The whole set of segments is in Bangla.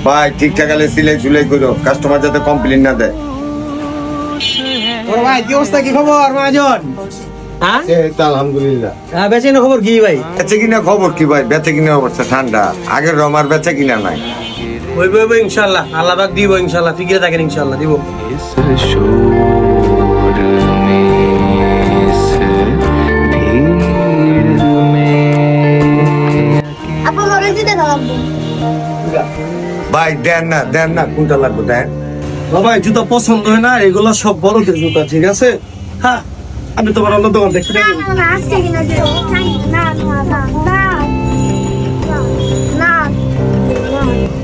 ভাই ঠিকঠাক আলে সিলাই চুলাই করো, কাস্টমার যাতে কমপ্লেন না দেয়। ওরে ভাই কি অবস্থা, কি খবর মহাজন? হ্যাঁ আলহামদুলিল্লাহ। বেচে না খবর কি ভাই? বেচে কিনা খবর কি ভাই? বেচে কিনা অবস্থা ঠান্ডা, আগের রমার বেচে কিনা নাই। হইব হইব ইনশাআল্লাহ, আল্লাহ পাক দিব ইনশাআল্লাহ, ফিকিরে থাকেন ইনশাআল্লাহ দিব। ভাই দেন না কোনটা লাগবে দেন। ভাই জুতা পছন্দ হয় না, এগুলো সব বড়দের জুতা, ঠিক আছে? হ্যাঁ আমি তোমার অন্য দোকান দেখতে যাবো।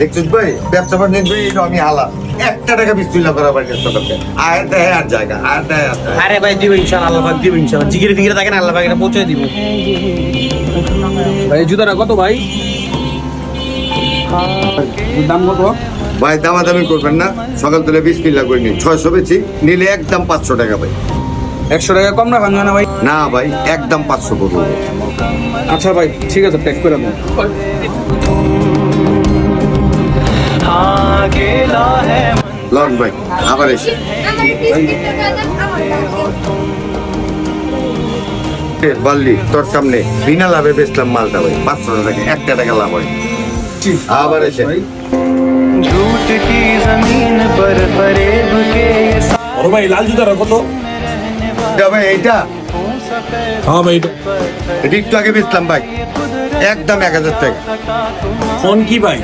দেখছিস ভাই ব্যবসা বাণিজ্য আমি হালাল, একটা টাকা বিস্তুল্লা করা পারি চেষ্টা করতে। আর দেয় আর জায়গা, আর দেয় আর জায়গা। আরে ভাই দিব ইনশাআল্লাহ, আল্লাহ পাক দিব ইনশাআল্লাহ, জিগিরে ফিকিরে থাকেন, আল্লাহ পাক এটা পৌঁছে দিব। ভাই জুতাটা কত ভাই? দাম কত ভাই? দামাদামি করবেন না, সকাল তুলে বিসমিল্লাহ করে নিন। 600 বেচি, নিলে একদম 500 টাকা ভাই। 100 টাকা কম রাখা না ভাই? না ভাই একদম 500 করবো। আচ্ছা ভাই ঠিক আছে, প্যাক করে দেন। লন ভাই আবার এসে বললি তোর সামনে বিনা লাভে বেচলাম মালটা ভাই, 500 টাকা, 1 টাকা লাভ হয়। আবার এসে झूठ की जमीन पर फरेब के ওরে ভাই লাল জুতাটা কত? এটা ভাই এইটা হ্যাঁ ভাই এটা একটু আগে বেচলাম ভাই, একদম 1000 টাকা। ফোন কি ভাই?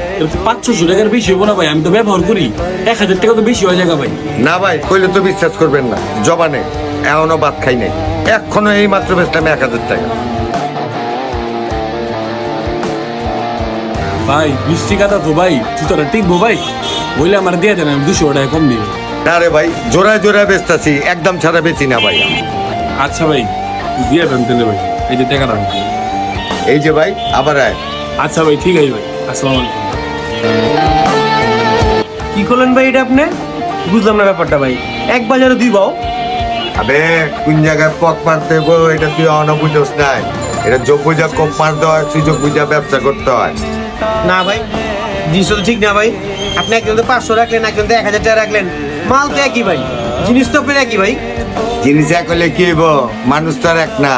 500 টাকার বেশি হবো না ভাই, আমি তো ব্যবহার করি। 1000 টাকা তো বেশি হয়ে যায় ভাই। না ভাই কইলে তো বিশ্বাস করবেন না, জবানে এখনো ভাত খাই নাই, এখনো এই মাত্র বেচলাম 1000 টাকা। ভাই 20 টাকা তো ভাই জুতোটা টিকবো ভাই, বইলে আমার দিয়ে দেন, আমি 200 টাকা কম দিই। না রে ভাই জোড়ায় জোড়ায় বেচতাছি, একদম ছাড়া বেচি না ভাই। আচ্ছা ভাই দিয়ে দেন তাহলে ভাই, এই যে টাকাটা। এই যে ভাই আবার আয়। আচ্ছা ভাই ঠিক আছে ভাই, আসসালামু আলাইকুম। কি করলেন ভাই এটা আপনি? বুঝলাম না ব্যাপারটা ভাই, এক বাজারে দুই বাও। আবে কোন জায়গায় পক মারতে গো, এটা তুই বুঝোস নাই। এটা যোগ বুঝা কম মারতে হয়, সুযোগ বুঝা ব্যবসা করতে হয়। না ভাই জিনিসটা তো ঠিক না ভাই, আপনি একজন তো 500 রাখলেন, একজন তো 1000 টাকা রাখলেন, মাল তো একই ভাই, জিনিস তো আপনার একই ভাই। জিনিস এক হলে কি হইব? মানুষ তো আর এক না,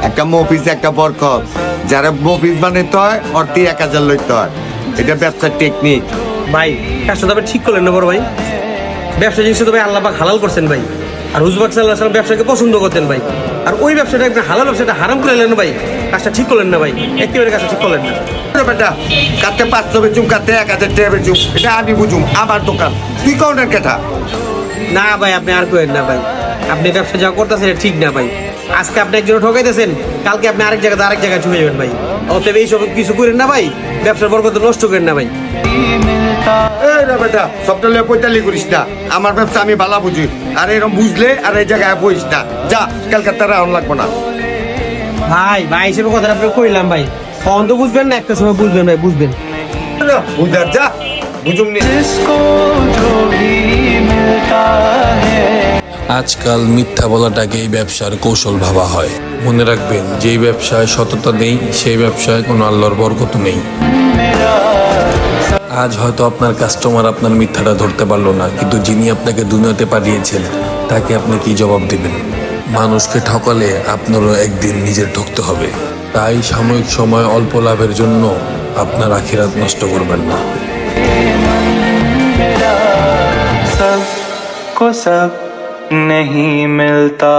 একটা মফিস একটা বরকত। যারা মফিস বানাইতে হয় ওর দিয়ে 1000 লইতে হয়, এটা ব্যবসার টেকনিক। ভাই কাজটা তো আপনি ঠিক করলেন না বড় ভাই, ব্যবসা জিনিসটা তো ভাই আল্লাহ পাক হালাল করছেন ভাই, আর হুজুর পাক সাল্লাল্লাহু আলাইহি ওয়াসাল্লাম ব্যবসাকে পছন্দ করতেন ভাই, আর ওই ব্যবসাটা আপনি হালাল ব্যবসাটা হারাম করে এলেন ভাই, কাজটা ঠিক করলেন না ভাই, একেবারে কাজটা ঠিক করলেন না। বেটা কাতে 500 বেচুম, কাতে 1000 টাকা বেচুম, এটা আমি বুঝুম, আমার দোকান, তুই কাউন্টার কেটা। না ভাই আপনি আর করেন না ভাই, আপনি ব্যবসা যা করতেছেন এটা ঠিক না ভাই। আজকে আপনি একজন ঠকাইতেছেন, কালকে আপনি আরেক জায়গায় ঠকে যাবেন ভাই। অতএব এইসব কিছু করেন না ভাই, ব্যবসার বরকত নষ্ট করেন না ভাই। এই রে বেটা সবটা লিয়ে পয়তালি করিস না, আমার ব্যবসা আমি ভালো বুঝি, আর এরকম বুঝলে আর এই জায়গায় বইস না, যা কলকাতার রাউন্ড লাগবো না। ভাই হিসেবে কথাটা আপনি কইলাম ভাই, ফোন তো বুঝবেন না, একটা সময় বুঝবেন ভাই, বুঝবেন। বুঝার যা বুঝুম নি। जिसको जो भी मिलता है আজকাল মিথ্যা বলাটাকেই ব্যবসার কৌশল ভাবা হয়। মনে রাখবেন, যেই ব্যবসায় সততা নেই সেই ব্যবসায় কোনো আল্লাহর বরকত নেই। আজ হয়তো আপনার কাস্টমার আপনার মিথ্যাটা ধরতে পারলো না, কিন্তু যিনি আপনাকে দুনিয়াতে পাঠিয়েছেন তাকে আপনি কি জবাব দিবেন? মানুষকে ঠকালে আপনারও একদিন নিজের ঠকতে হবে। তাই সাময়িক সময় অল্প লাভের জন্য আপনার আখিরাত নষ্ট করবেন না। सब को सब नहीं मिलता।